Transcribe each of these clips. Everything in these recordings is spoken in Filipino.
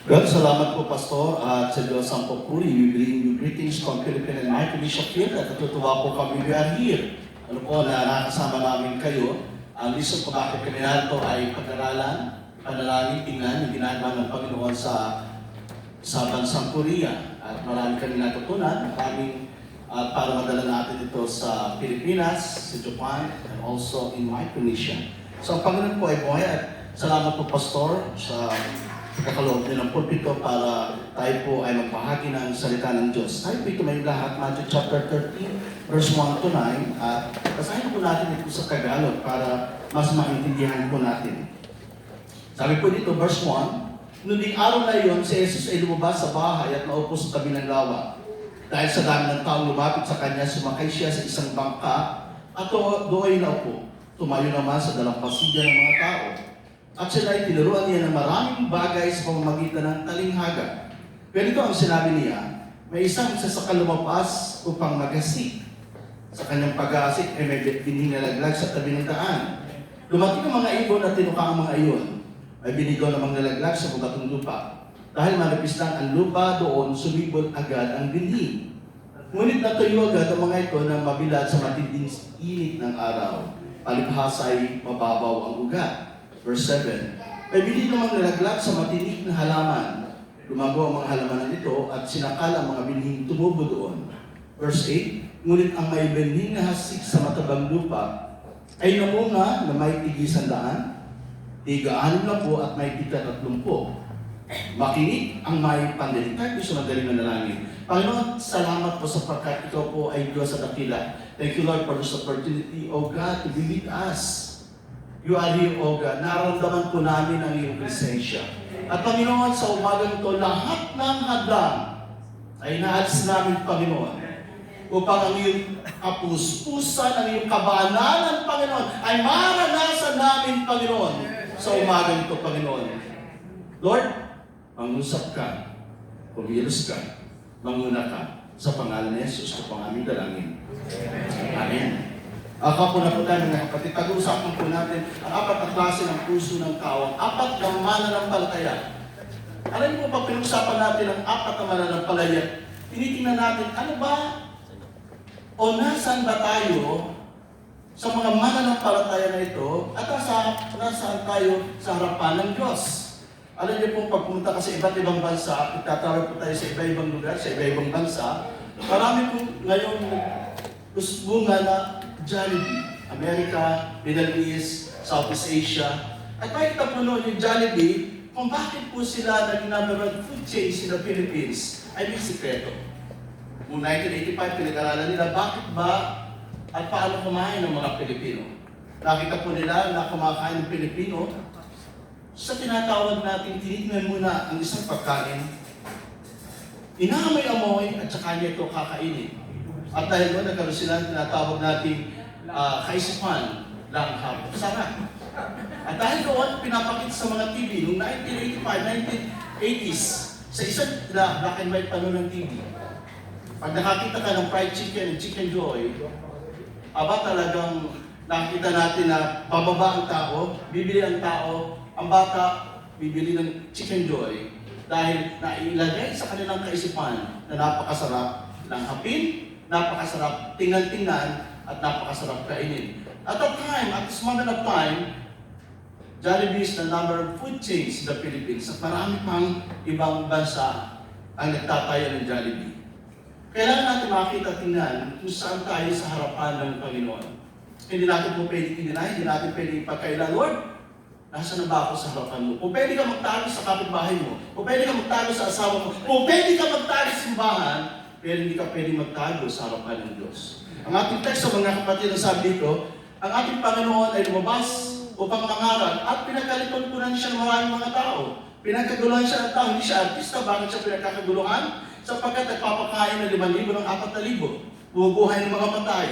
Well, salamat po, Pastor, at sa Diyos ang papuri. We bring you greetings from Philippine and Mighty Bishop Field at natutuwa po kami we are here. Ano po, na nakasama namin kayo. Ang reason po bakit kami narito ay pag-aralan, panalangin, tingnan yung ginagawa ng Panginoon sa bansang Korea. At marami kami natutunan, maraming para madala natin ito sa Pilipinas, sa Japan, and also in Micronesia. So ang Panginoon po ay buhay at salamat po, Pastor, sa kakaloob niyo ng pulpito para tayo po ay magbahagi ng salita ng Diyos. Tayo po ito may lahat, Matthew chapter 13, verse 1 to 9, at basahin po natin ito sa Tagalog para mas maintindihan po natin. Sabi po dito, verse 1, noong araw na iyon, si Jesus ay lumabas sa bahay at naupo sa tabi ng lawa. Dahil sa dami ng taong lumapit sa kanya, sumakay siya sa isang bangka at doon ay naupo. Tumayo naman sa dalampasigan ng mga tao. At sila ay tinuruan niya ng maraming bagay sa pamamagitan ng talinghaga. Ganito ang sinabi niya, may isang sasakal lumabas upang magasik. Sa kanyang pag-aasik ay may bininalaglag sa tabi ng daan. Dumating ang mga ibon at tinuka ang mga iyon. Ay binigaw ng mga nalaglag sa bugatong lupa. Dahil manipis lang ang lupa doon, sumibol agad ang binhi. Ngunit natuyo agad ang mga ito na mabilad sa matinding init ng araw. Palibhasa ay mababaw ang ugat. Verse 7, ay bili namang nalaglag sa matinik na halaman. Lumago ang mga halamanan nito at sinakal ang mga binhing tumubo doon. Verse 8, ngunit ang may binhing na hasik sa matabang lupa ay namunga na may tig-100, tig-6 na po at may tig-30. Makinig ang may pandinig. Kahit gusto magaling na nalangin. Panginoon, salamat po sapagkat ikaw po ay Diyos sa dakila. Thank you, Lord, for this opportunity, O God, to be with us. You are here, O God. Nararamdaman po namin ang iyong presensya. At Panginoon, sa umagang ito, lahat ng hadlang ay naalis namin, Panginoon, upang ang iyong kapuspusan, ang iyong kabanalan, Panginoon, ay maranasan namin, Panginoon, sa umagang ito, Panginoon. Lord, mangusap ka, kumilos ka, manguna ka, sa pangalan ni Jesus, ito pang aming dalangin. Amen. Ako na po tayo mga kapatid, pag-uusapan po natin ang apat na klase ng puso ng tao, apat na mananampalataya. Alam niyo po, pag pinag-usapan natin ang apat na mananampalataya, tinitingnan natin, ano ba o nasaan ba tayo sa mga mananampalataya na ito at nasaan tayo sa harapan ng Diyos. Alam niyo po, pag pumunta ka sa iba't ibang bansa, itatawag po tayo sa iba-ibang lugar, sa iba-ibang bansa, marami po ngayon bunga na Jollibee, America, Middle East, Southeast Asia. At makikita po noon yung Jollibee, kung bakit po sila naging number one food chain sa Philippines, ay may sikreto. Noong 1985, pinag-aralan nila, bakit ba at paano kumain ng mga Pilipino? Nakita po nila na kumakain ng Pilipino, sa tinatawag natin, tinignan muna ang isang pagkain, inaamoy-amoy at saka niya ito kakainin. At dahil doon, nagkaroon sila tinatawag natin kaisipan lang hapon. Sarap. At dahil doon, pinapakita sa mga TV noong 1985, 1980s, sa isang black and white pa noon ng TV. Pag nakakita ka ng fried chicken and chicken joy, aba talagang nakita natin na bababa ang tao, bibili ang tao, ang bata, bibili ng chicken joy dahil nailagay sa kanilang kaisipan na napakasarap ng hapin, napakasarap tingnan-tingnan, at napakasarap kainin. At that time, at this moment of time, Jollibee is the number of food chains in the Philippines. At marami pang ibang bansa ang nagtatayo ng Jollibee. Kailangan natin makita tingnan kung saan tayo sa harapan ng Panginoon. Hindi natin po pwede i-deny, hindi natin pwede ipagkaila, Lord, nasaan na ba ako sa harapan mo? Kung pwede ka magtago sa kapitbahay mo, kung pwede ka magtago sa asawa mo, kung pwede ka magtago sa simbahan, pero hindi ka pwede magtago sa harapan ng Diyos. Ang ating teksto, mga kapatid, ang sabi dito, ang ating Panginoon ay lumabas upang mangaral at pinagkalipunpunan siya ng maraming mga tao. Pinagkaguluhan siya ng tao, hindi siya artista. Bakit siya pinagkakaguluhan? Sapagkat nagpapakain ng 5,000 ng 4,000. Bubuhay ng mga patay.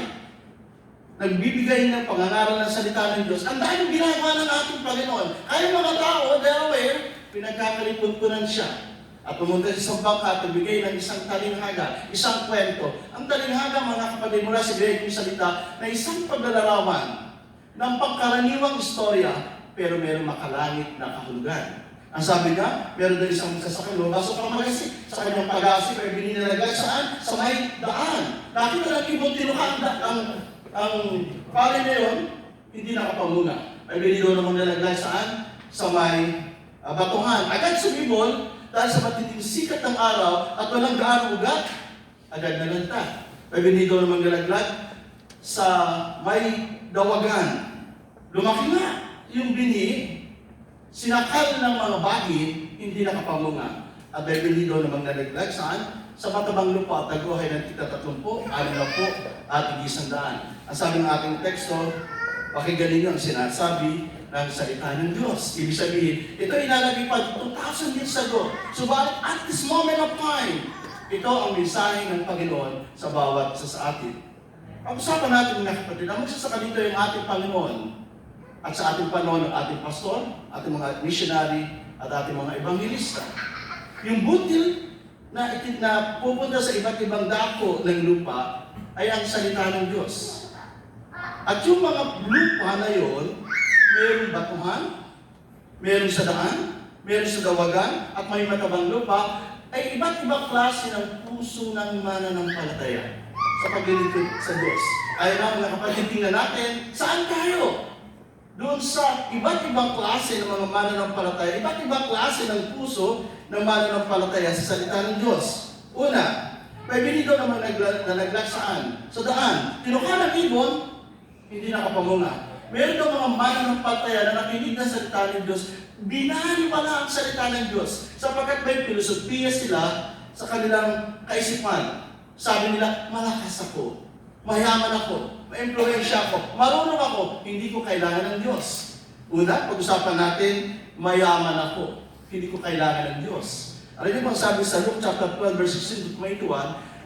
Nagbibigay ng pangangaral ng salita ng Diyos. Ang dahil ginagawa ng ating Panginoon. Kaya mga tao, they're aware, pinagkakalipunpunan siya. At pumunta sa isang bangka at nagbigay ng isang talinghaga, isang kwento. Ang talinghaga, mga kapatid, mula sa Grekong salita, na isang paglalarawan ng pangkaraniwang istorya, pero mayroong makalangit na kahulugan. Ang sabi niya, meron daw isang sasakyan lumabas sa pamalasik. Sa kanyang pag-asip ay bininilagay saan? Sa may daan. Nakita ng ibon tinukan ang pari na yun, hindi nakapamuna. Ay binilo namang nilagay saan? Sa may batuhan. Agad sumibol dahil sa matinding sikat ng araw at walang gaano ugat, agad nalanta. Ay binilo namang nilaglag sa may dawagan. Lumaki nga yung bini, sinakal ng mga bagin, hindi nakapamunga. At ay binilo namang nalaglag saan? Sa matabang lupa at taguhay ng kita 30, 60, at 100. Ang sabi ng ating teksto, pakinggan ninyo ang sinasabi ng salita ng Diyos. Ibig sabihin, ito inalagay pa 2,000 years ago. Subalit at this moment of time, ito ang mensahe ng Panginoon sa bawat isa sa atin. Pag-usapan natin mga kapatid, ang magsasaka dito yung ating Panginoon at sa ating panahon ng ating pastor, ating mga missionary, at ating mga evangelista. Yung butil na pupunta sa iba't ibang dako ng lupa ay ang salita ng Diyos. At yung mga lupa na yon, mayroong batuhan, mayroong sa daan, mayroong sa dawagan, at may matabang lupa, ay iba't ibang klase ng puso ng mananampalataya sa paglilingkod sa Diyos. Ay mga kapatid, tingnan natin, saan tayo? Doon sa iba't ibang klase ng mga mananampalataya, iba't ibang klase ng puso ng mananampalataya sa salita ng Diyos. Una, may binito naman na naglag saan? Sa daan. Tinuka ng ibon, hindi nakapamunga. Meron daw mga mananampalataya na nakinig na salita ng Diyos, binali pala ang salita ng Diyos sapagkat may filosofiya sila sa kanilang kaisipan. Sabi nila, malakas ako, mayaman ako, ma-impluensya ako, marunong ako, hindi ko kailangan ng Diyos. Una, pag-usapan natin, mayaman ako, hindi ko kailangan ng Diyos. Alam niyo bang sabi sa Luke chapter 12, verse 16 to 21,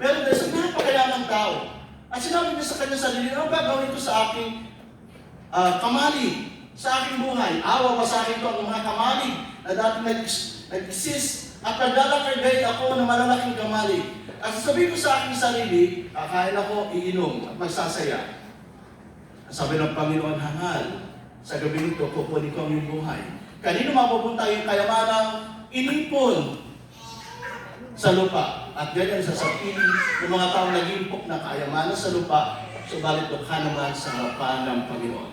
meron din sa napakayaman tao. At sinabi niya sa kanya sarili, ano gagawin ko sa aking kamali, sa aking buhay? Awa ba sa akin ito ang mga kamali na dati nag-exist at naglalakagay ako ng malalaking kamali? At sasabihin ko sa aking sarili, kakain ako, iinom, at magsasaya. Sabi ng Panginoon, hangal, sa gabi nito, kukunin ko ang iyong buhay. Kanino mapupunta yung kayamanang inipon sa lupa? At ganyan sasabihin ng mga taong nag-impok na kayamanan sa lupa, subalit dukha naman sa harapan ng Panginoon.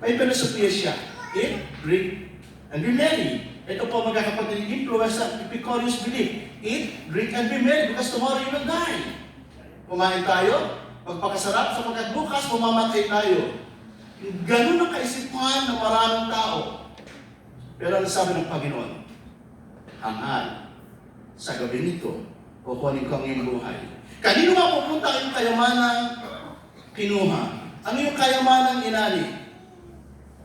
May filosofiya siya. Eat, drink, and be merry. Ito po mga kapatid, influence ng Epicurus belief. Eat, drink, and be merry because tomorrow you will die. Kumain tayo, magpakasarap sapagkat bukas mamamatay tayo. Ganun ang kaisipan ng maraming tao. Pero ano sabi ng Panginoon? Hangal, sa gabi nito, kukunin ko ang iyong buhay. Kanino mapupunta ang kayamanang kinuha? Ano yung kayamanang inani?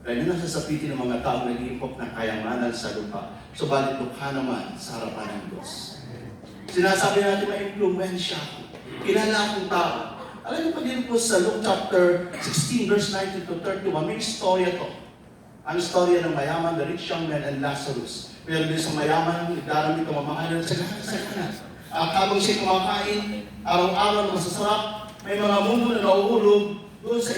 Ganyan ang sasapitin ng mga tao na nag-iimpok ng kayamanan sa lupa. Subalit dukha naman sa harapan ng Diyos. Sinasabi natin may impluensya ako. Kilala akong tao. Alam niyo pa din po sa Luke chapter 16, verse 19 to 31, may istorya to. Ang istorya ng mayaman, the rich young man, and Lazarus. Meron din sa mayaman, nagdaramit ang mamahalan sa kanan. Habang siya kumakain, araw-araw na masasarap, may mga mundo na nauulog doon sa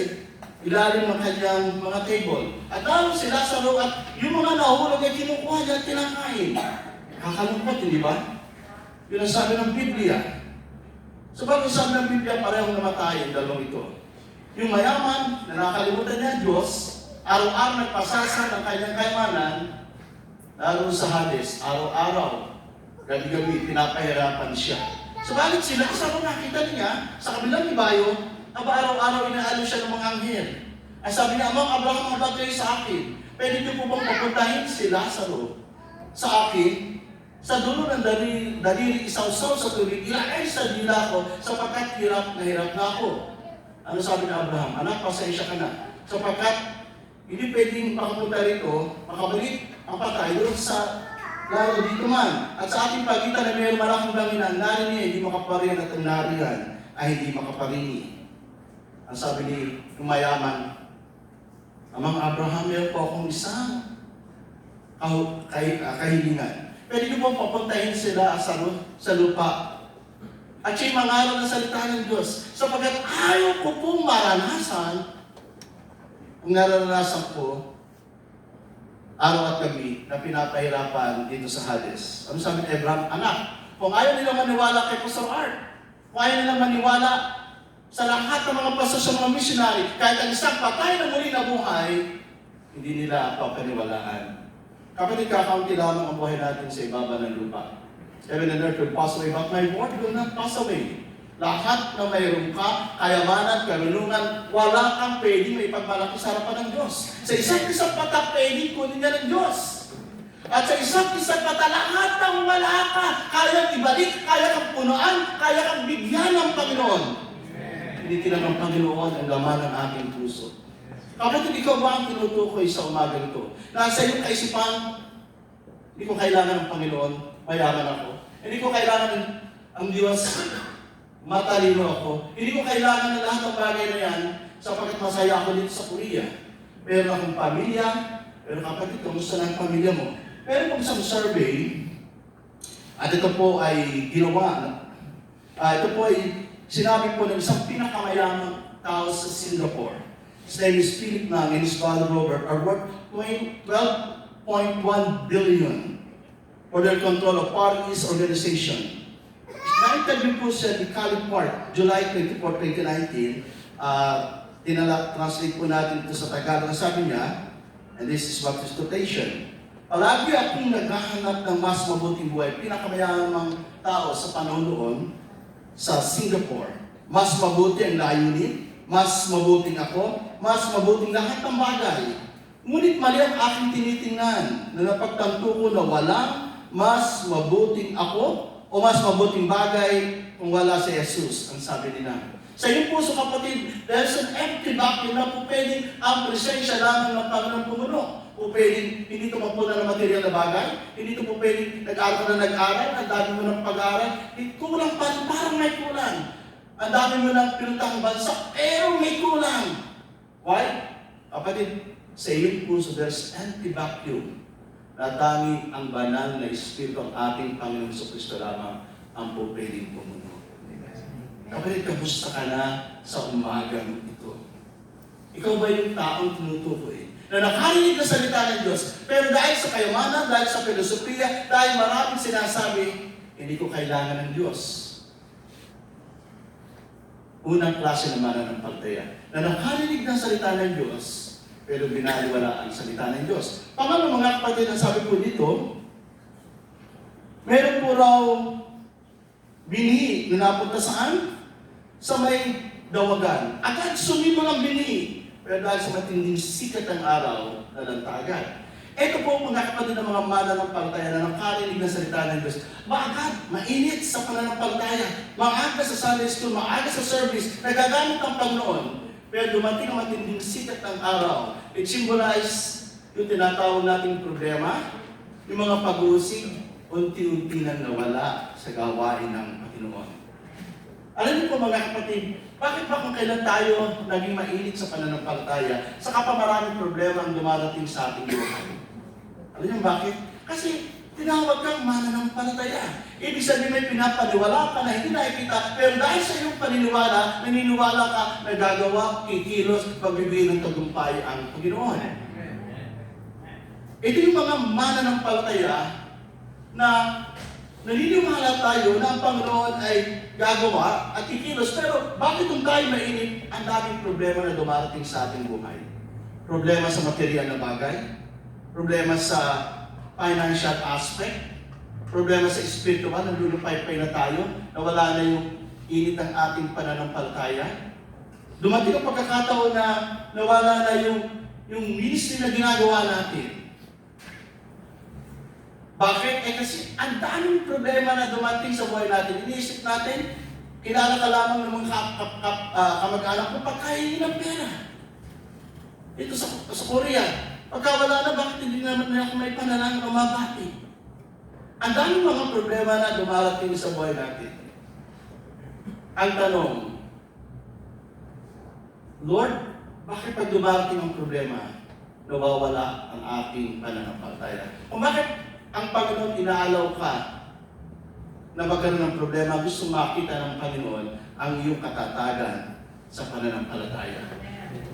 ilalim ng kanyang mga table. At lalo si Lazaro at yung mga nauulog ay kinukuha niya at kinakain. Kakalungkot, hindi ba? Yun ang sabi ng Biblia. So bago sabi ng Biblia, parehong namatay ang dalawang ito. Yung mayaman na nakalimutan niya Diyos, araw-araw nagpasasa ng kanyang kayamanan, lalo sa Hades, araw-araw, gabi-gabi, pinapahirapan siya. Subalit sila, kasama nakita niya, sa kabilang ibayo, araw-araw inaalo siya ng mga anghel. Ay sabi niya, Amang Abraham, mabag kayo sa akin. Pwede niyo po bang papuntahin si Lazaro sa akin? Sa dulo ng daliri, isaw-saw sa tubig, ilagay sa dila ko, sapagkat hirap na ako. Ano sabi ni Abraham? Anak, pasensya ka na. Sapagkat hindi pwedeng makapunta rito, makabalik ang patay doon sa lalo dito man. At sa ating pagitan na mayroong malaking langit na ang nari niya, hindi makaparihan at ang nariyan ay hindi makaparini. Ang sabi ni mayaman, Amang Abraham, meron po akong isang kahilingan. Pwede niyo pong papuntahin sila sa lupa. At siya'y mangaral ng salita ng Diyos. Sapagkat ayaw ko pong maranasan, ang naranasan ko, araw at gabi na pinapahirapan dito sa Hades. Ano sabi ni Abraham? Anak, kung ayaw nila maniwala kay Pastor Art, kung ayaw nila maniwala sa lahat ng mga pastor sa mga missionary, kahit ang isang patay na muli na buhay, hindi nila papaniwalaan. Kapatid, kakaunti lamang ang buhay natin sa ibaba ng lupa. Heaven and earth will pass away, but my word will not pass away. Lahat na mayroon ka, kayamanan, karunungan, wala kang pwedeng may pagmalaki sa harapan ng Diyos. Sa isang mata, pwedeng kunin niya ng Diyos. At sa isang mata, lahat ng wala ka, kaya ibalik, kaya kang punuan, kaya kang bigyan ng Panginoon. Tinitingnan ng Panginoon ang laman ng aking puso. Kapatid, ikaw ba ang tinutukoy sa umaga nito? Nasa iyong kaisipan, hindi ko kailangan ng Panginoon, mayaman ako. Hindi ko kailangan ang Diyos, matalino ako. Hindi ko kailangan ng lahat ng bagay na yan sapagkat masaya ako dito sa Korea. Meron akong pamilya, pero kapatid, kamusta na ang pamilya mo? Meron pong isang survey, at ito po ay ginawa, ito po ay sinabi po ng isang pinakamayamang tao sa Singapore. His name is Philip Nang and his father Robert are worth 12.1 billion for their control of Far East organization. Na-interview po siya ni Caleb Park, July 24, 2019. Translate po natin ito sa Tagalog. Sabi niya, and this is what is quotation, palagi akong naghahanap ng mas mabuting buhay. Pinakamayamang tao sa panahon noon sa Singapore. Mas mabuti ang layunin, mas mabuting ako, mas mabuting lahat ng bagay. Ngunit mali ang aking tinitingnan na napagtanto ko na walang mas mabuting ako o mas mabuting bagay kung wala si Jesus, ang sabi nila. Sa iyong puso, kapatid, there's an empty vacuum na po pwedeng ang presensya lamang ng Panginoon pumuno. O pwedeng hindi tumagpunan ng material na bagay, hindi ito po pwedeng nag-aral na nag-aral, ang dami mo ng pag-aaral, kulang pa, parang may kulang. Ang dami mo ng pinuntang bansa, pero may kulang. Why? Kapatid, sa iyong puso, there's empty vacuum. Natanging ang banal na Espiritu ang ating Panginoon sa Kristo lamang ang po pwedeng pumuno. Kapatid, kamusta ka na sa umagang ito? Ikaw ba yung taong tinutukoy na nakarinig na salita ng Diyos, pero dahil sa kayamanan, dahil sa filosofiya, dahil maraming sinasabi, hindi ko kailangan ng Diyos. Unang klase naman ng mananampalataya, na nakarinig ng salita ng Diyos, pero binaliwala ang salita ng Diyos. Pangalawa, mga kapatid, ang sabi po dito, meron po raw binhi na napunta saan? Sa may dawagan. Agad sumibol ang binhi. Pero dahil sa matinding sikat ng araw, nalanta agad. Ito po mga kapatid ng mga mananampalataya na nakarinig ng salita ng Diyos. Maagad, mainit sa pananampalataya. Maaga sa Sunday school, maaga sa service, nagagamit ang Panginoon. Pero dumating ang matinding sikat ng araw. It symbolize yung tinatawag nating problema, yung mga pag-uusig, unti-unti nang nawala sa gawain ng Panginoon. Alam niyo po mga kapatid, bakit ba kung kailan tayo naging mainit sa pananampalataya, saka pa maraming problema ang dumarating sa ating buhay? Alam niyo bakit? Kasi tinawag kang mananampalataya. Ibig sabihin may pinapaniwala ka na hindi nakikita, pero dahil sa iyong paniniwala, naniniwala ka na gagawa, kikilos, pagbibigay ng tagumpay ang Panginoon. Ito yung mga mananampalataya na naniniwala tayo na ang Panginoon ay gagawa at kikilos, pero bakit kung tayo mainit, ang daming problema na dumarating sa ating buhay? Problema sa material na bagay, problema sa financial aspect, problema sa spiritual, nalulupay-pay na tayo, nawala na yung init ng ating pananampalataya. Dumating ang pagkakataon na nawala na yung ministry na ginagawa natin. Bakit? Kasi ang daming problema na dumating sa buhay natin. Iniisip natin, kilala ka lamang ng mga kamag-anak mo pagkainin ng pera. Ito sa Korea, pagka wala na, bakit hindi naman na ako may panalangin o mabati? Ang daming mga problema na dumarating sa buhay natin. Ang tanong, Lord, bakit pag dumarating ang problema, nawawala ang aking pananampalataya? O bakit ang Panginoon inaalaw ka na magkaroon ng problema, gusto makita ng Panginoon ang iyong katatagan sa pananampalataya?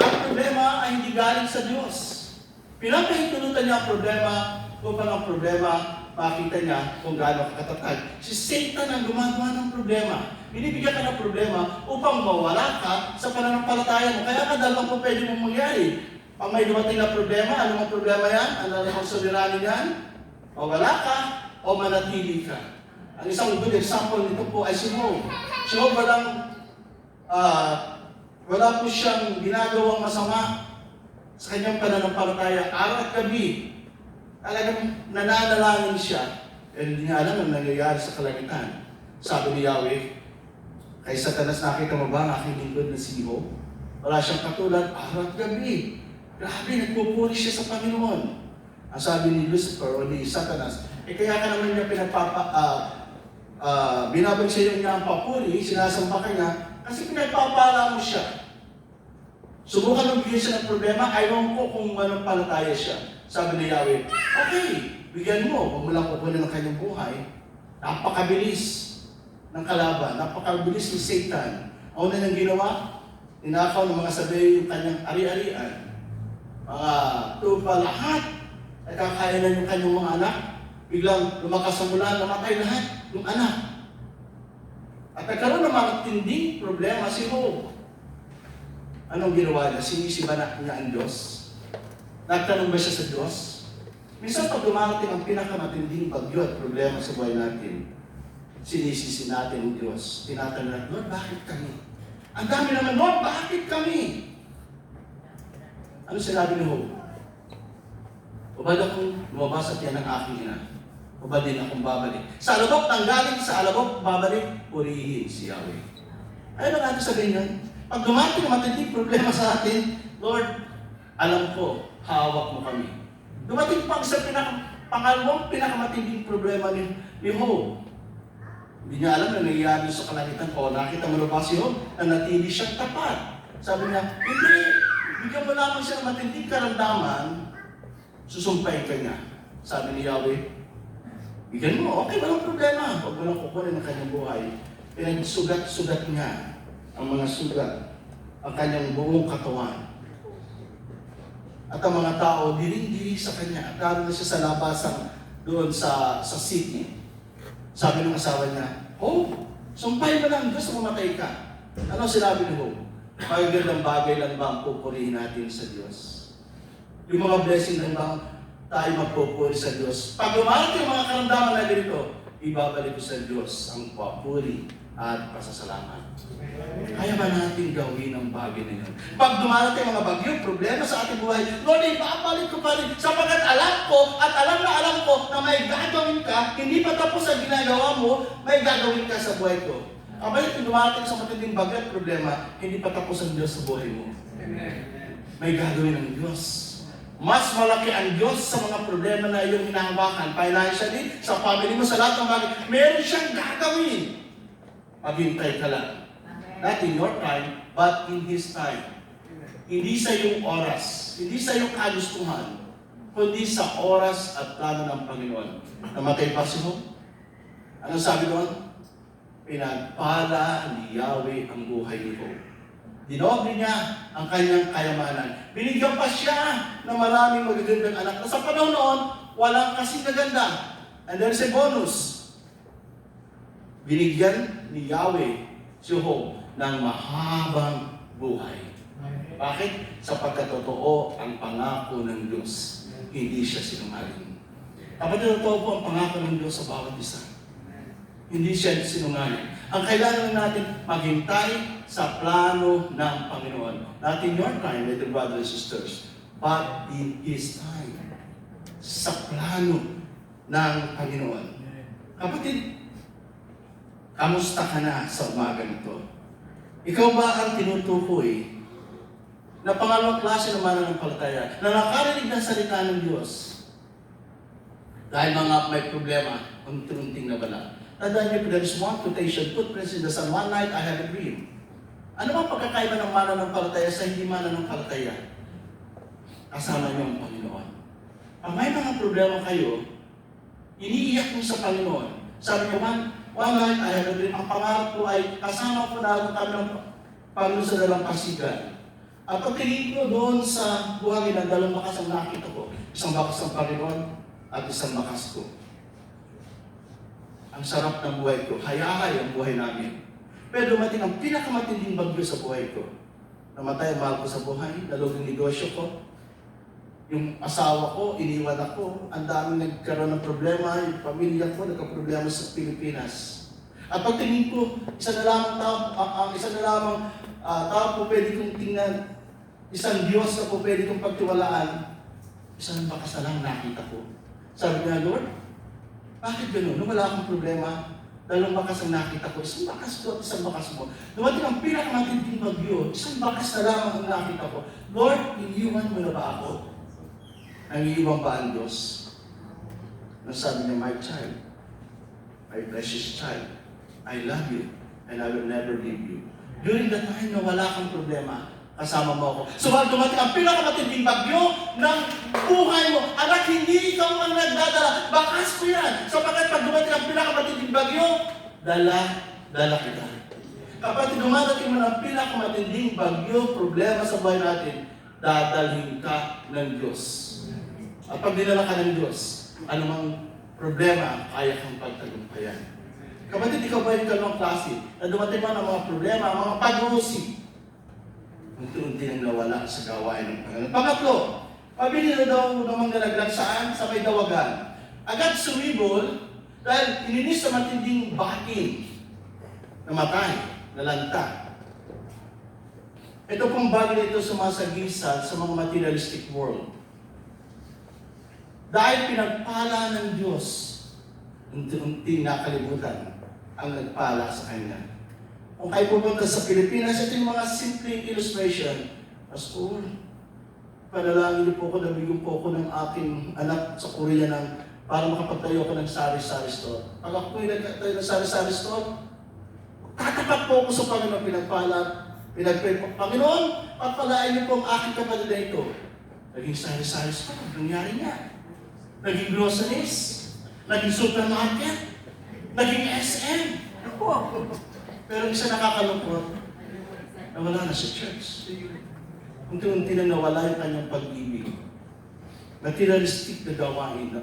Ang problema ay hindi galing sa Diyos. Pinapahintulutan niya ang problema upang ang problema makita niya kung gaano katatag. Si Satan ang gumagawa ng problema. Binibigyan ka ng problema upang mawala ka sa pananampalataya mo. Kaya kadalawa po pwede mong mangyari. Pag may dumating na problema, ano ang problema yan? Ano ang suliranin yan? Mawala ka o manatili ka. Ang isang good example nito po ay si Job. Si Job wala po siyang ginagawang masama sa kanyang pananampalataya. Araw at gabi, talagang nananalangin siya. Pero hindi niya alam ang nangyayari sa kalangitan. Sabi ni Yahweh, kay Satanas, nakita mo ba ang aking lingkod na si Job? Wala siyang katulad, araw at gabi. Grabe, nagpupuri siya sa Panginoon. Ang sabi ni Lucifer o ni Satanas, kaya ka naman niya binabag sa iyo niya ang papuri, sinasamba ka niya, kasi pinagpapala mo siya. Subukan mong bigyan siya ng problema, ayaw ko kung manampalataya siya. Sabi ni Yahweh, okay, bigyan mo, huwag mo lang kukunin ng kanyang buhay. Napakabilis ng kalaban, napakabilis ni Satan. Ang una niyang ginawa, ninakaw ng mga sabi yung kanyang ari-arian. Mga tupa lahat, ay kakainan yung kanyang mga anak. Biglang lumakas ang ulan, namatay lahat yung anak. At nagkaroon ng matinding problema si Job. Anong ginawa niya? Sinisiba niya ang Diyos? Nagtanong ba siya sa Diyos? Minsan pag dumarating ang pinakamatinding bagyo at problema sa buhay natin, sinisisi natin ang Diyos. Tinatanong natin, Lord, bakit kami? Ang dami naman, Lord, bakit kami? Ano sinabi ni Job? Ubad akong lumabas at yan ang aking ina. Ubad din akong babalik. Sa alabok, tanggalin sa alabok, babalik, purihin si Yahweh. Ayaw na natin sabihin yan. Pag dumating ang matinding problema sa atin, Lord, alam ko, hawak mo kami. Dumating pa sa pangalawang pinakamatinding problema ni Job. Hindi niya alam na nangyayari sa kalangitan ko. Nakita mo na ba si Job na natili siyang tapat? Sabi niya, hindi. Bigyan mo lamang siya ng matinding karamdaman, susumpay ka niya. Sabi ni Yahweh, bigyan mo, okay, walang problema. Huwag mo lang kukunin ang kanyang buhay. Pinagsugat-sugat niya ang mga sugat, ang kanyang buong katawan. At ang mga tao, diring-diri sa kanya. At naroon na siya sa labasan doon sa city. Sabi ng asawa niya, oh, sumpay mo lang Diyos, mamatay ka. Ano sinabi ni Job? Magagandang bagay lang ba ang pupurihin natin sa Diyos? Yung mga blessing lang ba tayo magpupuri sa Diyos? Pag lumarating ang mga karamdaman na ganito, ibabalik ko sa Diyos ang papuri at pasasalamat. Kaya ba natin gawin ang bagay na yun? Pag dumarating mga bagyo, problema sa ating buhay, Lord, ibabalik ko pa rin sapagkat alam ko at alam ko na may gagawin ka, hindi pa tapos ang ginagawa mo, may gagawin ka sa buhay ko. Kapag dumarating sa matinding bagyo at problema, hindi pa tapos ang Diyos sa buhay mo. May gagawin ang Diyos. Mas malaki ang Diyos sa mga problema na iyong hinahawakan. Financially, sa family mo, sa lahat ng bagay, meron siyang gagawin. Maghintay ka lang. Not in your time, but in His time. Hindi sa iyong oras, hindi sa iyong kagustuhan, kundi sa oras at plano ng Panginoon. Namatay pa si Job? Ano sabi doon? Pinagpala ni Yahweh ang buhay ni Job. Dinoble niya ang kanyang kayamanan. Binigyan pa siya ng maraming magagandang anak. Sa panahon noon, walang kasing kaganda. And there's a bonus. Binigyan ni Yahweh si Job ng mahabang buhay. Bakit? Sapagkat totoo ang pangako ng Diyos. Hindi siya sinungaling. Kapag totoo po ang pangako ng Diyos sa bawat isa. Hindi siya sinungaling. Ang kailangan natin maghintay sa plano ng Panginoon. Not in your time, little brothers and sisters, but in His time. Sa plano ng Panginoon. Kapatid, kamusta ka na sa umaga nito? Ikaw ba ang tinutukoy na pangalawang klase ng mananampalataya na nakarinig ng salita ng Diyos? Dahil mga may problema, unti-unting nawala. Tandaan niyo, there is one quotation, put Prince in the sun, one night I had a dream. Ano ba pagkakaiba ng mananampalataya sa hindi mananampalataya? Kasama niyo ang Panginoon. Pag may mga problema kayo, iniiyak niyo sa Panginoon. Sabi niyo, one night I had a dream. Ang pangarap ko ay kasama ko na kami ng Panginoon sa dalampasigan. At pagtingin ko doon sa buhangin ng dalampakas ang nakita ko, Isang bakas ng Panginoon at isang bakas ko. Ang sarap ng buhay ko. Hayahay ang buhay namin. Pero dumating ang pinakamatinding bagyo sa buhay ko. Namatay ang mahal ko sa buhay, nalog yung negosyo ko. Yung asawa ko, iniwan ako. Ang daming nagkaroon ng problema. Yung pamilya ko, nagka-problema sa Pilipinas. At pagtingin ko, isa na lamang tao po pwede kong tingnan. Isang Diyos na po pwede kong pagtiwalaan. Isang bakas na lang nakita ko. Sabi niya, Lord, bakit gano'n? Nung wala akong problema, dalawang bakas ang nakita ko, isang bakas ko at isang bakas mo. Dumating ang pinakamatinding bagyo, isang bakas na lamang ang nakita ko. Lord, iniwan mo na ba ako? Nangiiwan ba ang Diyos? Nasabi niya, my child, my precious child, I love you, and I will never leave you. During the time na wala kang problema, kasama mo ako. So, dumating ang pinakamatinding bagyo ng buhay mo. Anak, hindi ikaw ang nagdadala. Bakas ko yan. Sapagkat pag dumating ang pinakamatinding bagyo, dala kita. Kapag dumadating mo ng pinakamatinding bagyo, problema sa buhay natin, dadalhin ka ng Diyos. At pag dinala ka ng Diyos, anumang problema, kaya kang pagtagumpayan. Kapatid, ikaw ba yung kalawang klase na dumating mo ng mga problema, mga pag-uusip, unti-unti nang nawala sa gawain ng Panginoon. Pangatlo, pabili na daw namang nalaglag saan? Sa may dawagan. Agad sumibol dahil ininis sa matinding bakin. Namatay, nalanta. Ito pong bagay na ito sumasagisa sa mga materialistic world. Dahil pinagpala ng Diyos, unti-unti nakalimutan ang nagpala sa Kanya. Kung kayo pupunta sa Pilipinas, ito yung mga simpleng illustration. Pastor, panalangin niyo po ako, nabigyan po ako ng aking anak sa Korea para makapagtayo ko ng sari-sari store. Pag ako yung nagtayo ng sari-sari store, tatapat po ako sa Panginoon, pinagpray po. Panginoon, pagpalain niyo po ang aking kapatid na ito. Naging sari-sari store, nangyari niya. Naging groceries, naging supermarket, naging SM. Ako. Pero isa nakakalungkot, nawala na sa church. Unti-unti na nawala yung kanyang pag-ibig. Materialistic na gawain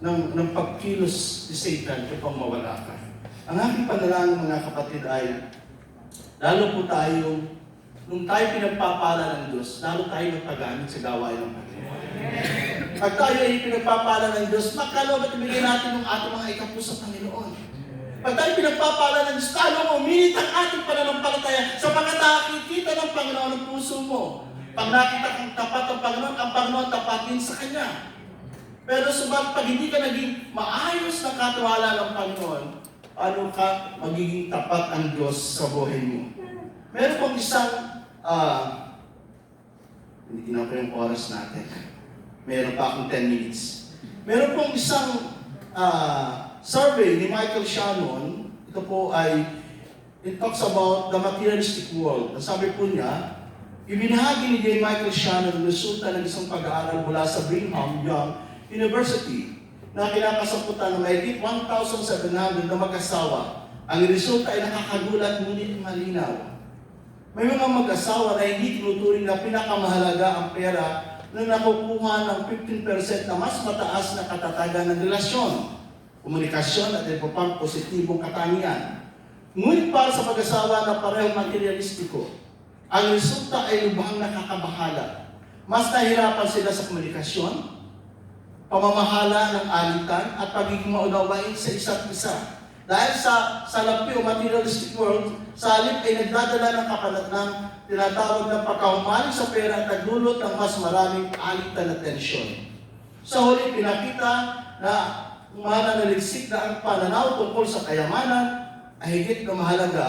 ng pagkilos ni Satan upang mawala ka. Ang aking panalangin, mga kapatid, ay lalo po tayo, nung tayo pinagpapala ng Diyos, lalo tayo magpagamit sa gawain ng Panginoon. Pag tayo ay pinagpapala ng Diyos, magkaloob at ibigay natin ng ating mga ikapu sa Panginoon. Pag tayo pinagpapala ng Diyos, talong uminit ang ating pananampalataya sapagkat nakikita ng Panginoon ang puso mo. Pag nakita kang tapat ng ang Panginoon tapatin sa Kanya. Pero subalit pag hindi ka naging maayos na katiwala ng Panginoon, ano ka magiging tapat ang Diyos sa buhay mo? Meron pong isang, hindi ko yung oras natin. Meron pa akong 10 minutes. Meron pong isang, survey ni Michael Shannon, ito po ay, it talks about the materialistic world. Ang sabi po niya, ibinahagi ni J. Michael Shannon ang resulta ng isang pag-aaral mula sa Brigham Young University na kinakasaputan ng mahigit 1,700 na mag-asawa. Ang resulta ay nakakagulat ngunit malinaw. May mga mag-asawa na hindi tinuturing na pinakamahalaga ang pera na nakukuha ng 15% na mas mataas na katatagan ng relasyon, komunikasyon at iba pang positibong katangian. Ngunit para sa mag-asawa na parehong materialistiko, ang resulta ay lubhang nakakabahala. Mas nahirapan sila sa komunikasyon, pamamahala ng alitan at pagiging maunawain sa isa't isa. Dahil sa salapi o materialistic world, sa halip ay nagdadala ng kapalat ng tinatawag ng pagkahumaling sa pera at nagdulot ng mas maraming alitan at tensyon. Sa huli, pinakita na mananaliksik na ang pananaw tungkol sa kayamanan ay higit na mahalaga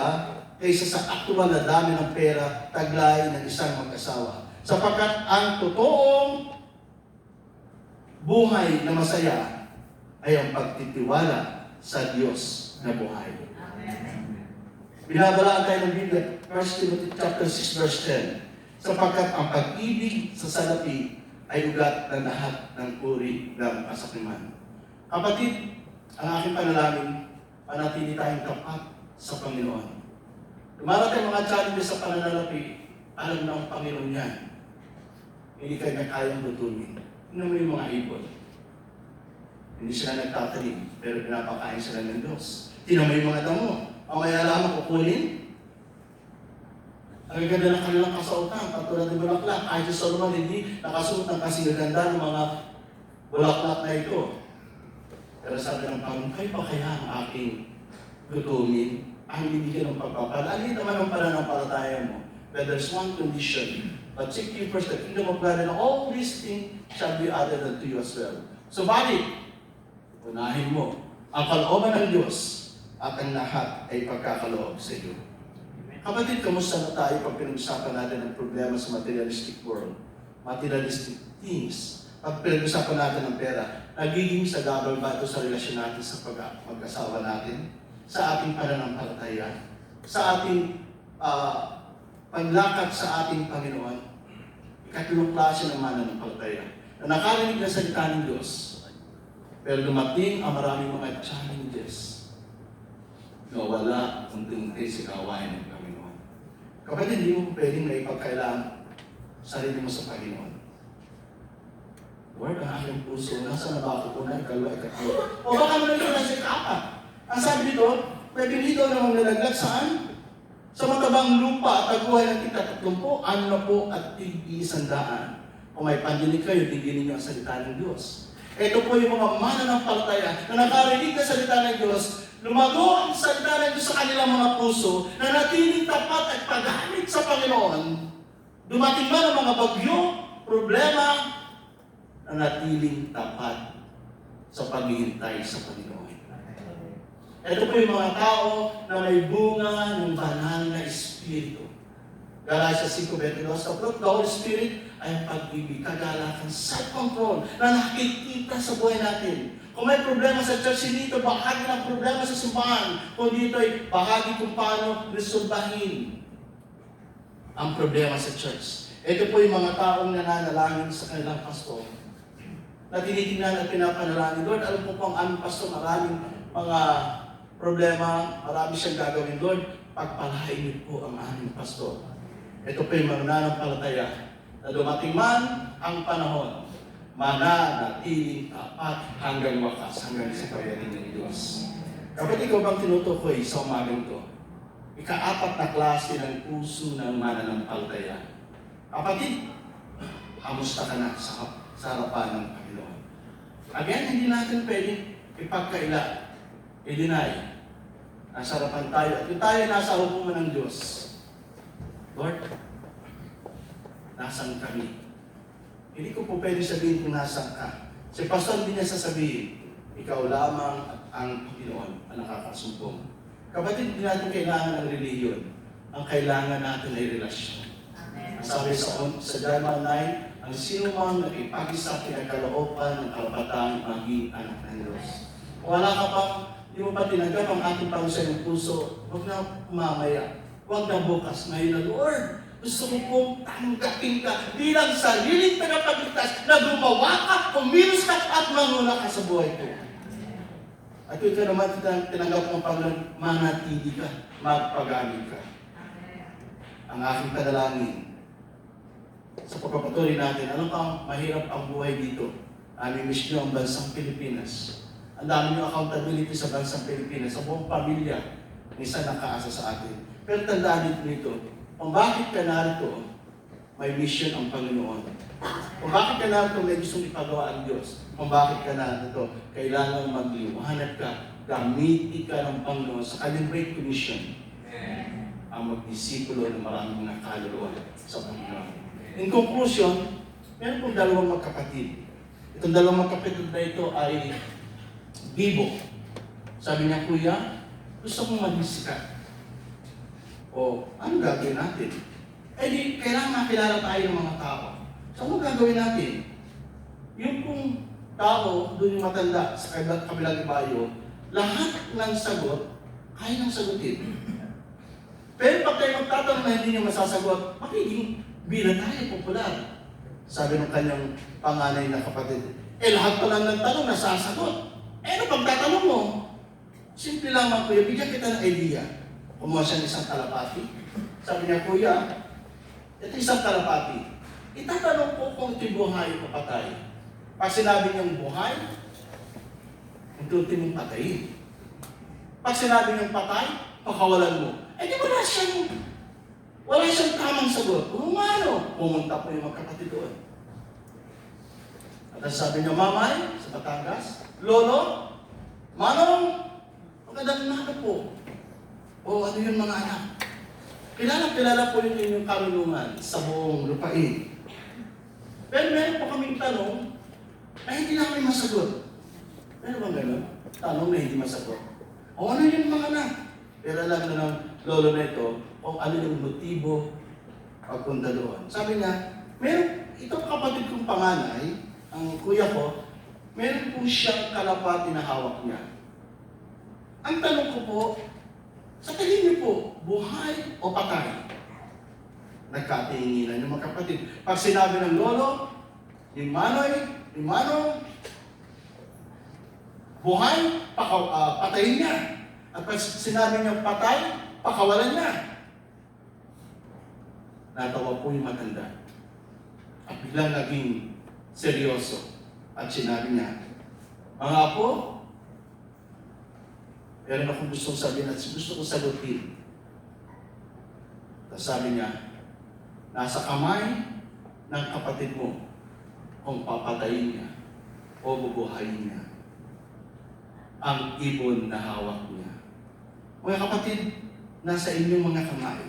kaysa sa aktual na dami ng pera taglay ng isang mag-asawa. Sapagkat ang totoong buhay na masaya ay ang pagtitiwala sa Diyos na buhay. Binabalaan tayo ng Biblia, 1 Timothy chapter 6 verse 10, sapagkat ang pag-ibig sa salapi ay ugat ng lahat ng uri ng kasakiman. Kapatid, ang aking panalangin, panatili tayong tapat sa Panginoon. Dumarating mga challenges sa pananalapi, alam na ang Panginoon yan. Hindi kayo na kayang lutunin. Tingnan mo yung mga ibon. Hindi sila nagtatanim, pero pinapakain sila ng Diyos. Tingnan mo yung mga damo. Mamaya lamang kukunin. Ang ganda ng kanilang kasautan, katulad ng bulaklak. Kahit si Solomon hindi nakasuot ng kasing ganda ng mga bulaklak na ito. Pero sabi ng Panginoon, kayo ba kaya ang aking gutumin? Ang bibigyan ng pagpapala. Alin naman ang pananampalataya mo? But there's one condition. But seek ye first the kingdom of God, and all these things shall be added unto you as well. So, bakit? Unahin mo ang kalooban ng Diyos at ang lahat ay pagkakaloob sa iyo. Kapatid, kamusta na tayo pag pinag-usapan natin ang problema sa materialistic world? Materialistic things. Pag pinag-usapan natin ng pera, nagiging sagabal ba ito sa relasyon natin sa mag-asawa natin? Sa ating pananampalataya? Sa ating paglakad sa ating Panginoon? Ikatlong klase ng mananampalataya na nakarinig na salita ng Diyos, pero dumating ang maraming mga challenges na wala unti-unti sa kawain ng Panginoon. Kapatid, hindi mo pwedeng na ipagkailangan sarili mo sa Panginoon. Lord, ang aking puso, nasa na ba ako una, ikalawa, ikatlo? O baka naman ito nasa ikaapat. Ang sabi dito, pwede dito namang nalaglag saan? Sa matabang lupa at taguhay ng ika-30, ano po at tig-100. Kung may pandinig kayo, tigilin niyo ang salita ng Diyos. Ito po yung mga mananampalataya na nakarinig na salita ng Diyos, lumago ang salita ng Diyos sa kanilang mga puso, na natiling tapat at paghanit sa Panginoon. Dumating man ang mga bagyo, problema, na natiling tapat sa paghihintay sa Panginoon. Ito po yung mga tao na may bunga ng banal na Espiritu. Galatia 5:22, the Holy Spirit ay ang pag-ibig, kagalakan, self-control na nakikita sa buhay natin. Kung may problema sa church, hindi ito bahagi ng problema sa simbahan, kundi ito ay bahagi kung paano resolbahin ang problema sa church. Ito po yung mga taong nananalangin sa kanilang pastor, na tinitingnan at pinapanalangin. Lord, alam po po ang aming pastor, maraming mga problema, marami siyang gagawin. Lord, pagpalain niyo po ang aming pastor. Ito po yung mananampalataya na dumating man ang panahon, mananatiling tapat hanggang wakas, hanggang sa kayanin ng Diyos. Kapag ikaw bang tinutukoy sa umagang ito, ika-4 na klase ng puso ng mananampalataya. Kapatid, kamusta ka na sa harapan ng Panginoon? Again, hindi natin pwedeng ipagkaila, i-deny. Nasa harapan tayo. At yung tayo nasa hukuman ng Diyos. Lord, nasan kami? Hindi ko po pwede sabihin kung nasan ka. Si pastor hindi niya sasabihin, ikaw lamang at ang Panginoon ang nakakasumpong. Kapatid, hindi natin kailangan ng reliyon. Ang kailangan natin ay relasyon. Sabi sa John 9, ang sino mang nakipag-isa pinagkalooban ng karapatang maging anak ng Diyos. Wala ka pang hindi mo pa tinanggap ang ating Panginoon ng puso, huwag na mamaya, huwag na bukas. Ngayon na, Lord, gusto ko pong tanggapin ka bilang sariling tagapagligtas na gumawa ka, kumilos ka at manguna ka sa buhay ko. At yun ka naman tinanggap ng Panginoon, manatili ka, magpagamit ka. Ang aking kadalangin, sa pagpapatuloy natin, ano pang mahirap ang buhay dito? Aming misyon ang bansang Pilipinas. Ang dami yung accountability sa bansang Pilipinas, sa buong pamilya, minsan nakaasa sa atin. Pero tandaan nito, kung bakit ka narito, may mission ang Panginoon. Kung bakit ka narito, may gustong ipagawa ang Diyos. Kung bakit ka narito, kailangan magliwanag ka, gamitin ka ng Panginoon sa kanyang Great Commission, ang magdisipulo ng maraming mga kaluluwa sa Panginoon. In conclusion, meron pong dalawang magkapatid. Itong dalawang magkapatid na ito ay bibo. Sabi niya, Kuya, gusto kong maging sikat. O, ano gagawin natin? Eh di, kailangan makilala tayo ng mga tao. So, ano gagawin natin? Yung kung tao, doon yung matanda sa kabilang ibayo, lahat ng sagot, kaya nang sagutin. Pero pag tayo magtatanong na hindi niya masasagot, magiging bila tayo popular. Sabi ng kanyang panganay na kapatid, lahat pa lang ng tanong nasasagot. Ano pagtatanong mo? Simple lamang, Kuya, bigyan kita ng idea. Kumuha siya ng isang kalapati. Sabi niya, Kuya, ito isang kalapati. Itatanong ko kung ito'y buhay o patay. Pag sinabi niyang buhay, unti-unti mong patayin. Pag sinabi niyang patay, pakawalan mo. Eh di wala siyang tamang sagot. Kung ano, pumunta po yung magkapatid doon. At sabi niya, Mamay, sa Batangas, Lolo, Manong, magandang umaga po. O ano yung mga anak? Kilala po yung inyong karunungan sa buong lupain. Pero meron po kaming tanong na hindi namin masagot. Meron bang gano'n? Tanong na hindi masagot. O ano yung mga anak? Pero alam na ng lolo na ito kung ano yung motibo pagpunta doon. Sabi niya, meron itong kapatid kong panganay, ang kuya ko, meron po siyang kalapati na hawak niya. Ang tanong ko po, sa tingin niyo po, buhay o patay? Nagkatinginan yung mga kapatid. Pag sinabi ng lolo, ni Manong, buhay, patayin niya. At pag sinabi niya patay, pakawalan niya. Natawa po yung matanda. At biglang naging seryoso. At sinabi niya, mga apo, meron akong gustong sabihin at gusto ko sagutin. Tapos sabi niya, nasa kamay ng kapatid mo kung papatayin niya o bubuhayin niya ang ibon na hawak niya. Mga kapatid, nasa inyong mga kamay.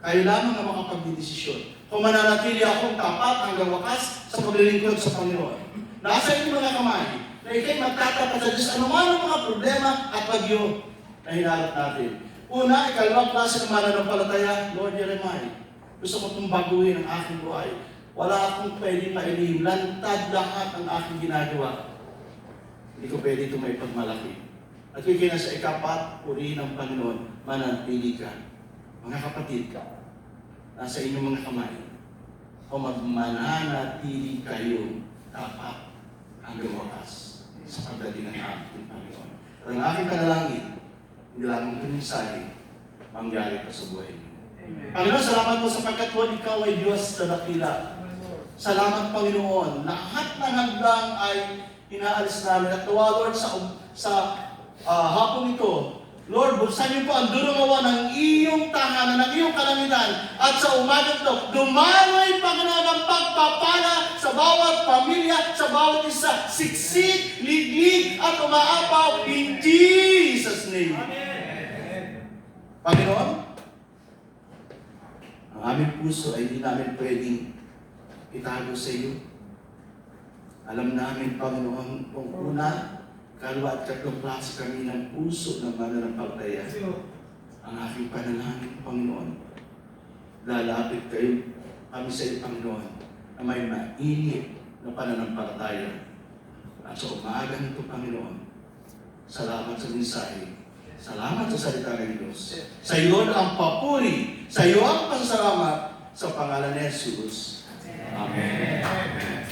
Kayo lamang ang makapagdidesisyon. Kung mananatili akong tapat hanggang wakas sa paglilingkod sa Panginoon. Nasa inyong mga kamay na ikay magtatapat sa Diyos anuman ang mga problema at bagyo na hinarap natin. Una, ikalawang klase ng mananampalataya, Lord Jeremiah, gusto ko itong baguhin ang aking buhay. Wala akong pwedeng mailihim. Lantad lahat ang aking ginagawa. Hindi ko pwede ito may pagmalaki. At kaya na sa ikapat, purihin ng Panginoon, manatili ka. Mga kapatid, nasa inyong mga kamay, o magmananatili kayo tapat hanggang wakas sa pagdating ng ating Panginoon. At ang aking panalangin, hindi lamang tumisahin, mangyari pa sa buhay niyo. Panginoon, salamat po sapagkat po ikaw ay Diyos na dakila. Salamat, Panginoon. Lahat ng hadlang ay inaalis namin. At tuwa, Lord, sa hapong ito, Lord, buksan niyo po ang durungawa ng iyong tahanan, ng iyong kalamitan. At sa umaga ito, dumaloy, Panginoon, ang pagpapala sa bawat pamilya, sa bawat isa, siksik, liglig, at umaapaw in Jesus' name. Panginoon, ang aming puso ay hindi namin pwedeng itago sa iyo. Alam namin, Panginoon, kung una, kalwa at katlong klase kami ng puso ng mananampalataya. Ang aking panalangin, Panginoon, lalapit kayo kami sa iyo, Panginoon, na may mainit na pananampalataya. At sa umaga nito, Panginoon, salamat sa mensahe. Salamat sa salita ng Diyos. Sa iyo ang papuri, sa iyo ang pasasalamat sa pangalan ni Jesus. Amen. Amen.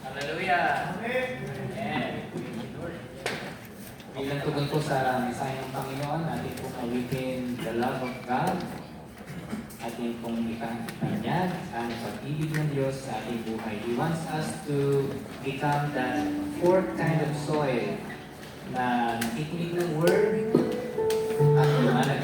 Hallelujah. Amen. Bilang tugon po sa mensahe ng Panginoon, ating pong awitin the love of God. Ating pong ipangitanyag ang pag-ibig ng Diyos sa ating buhay. He wants us to become that fourth kind of soil na nakikinig ng Word at lumanag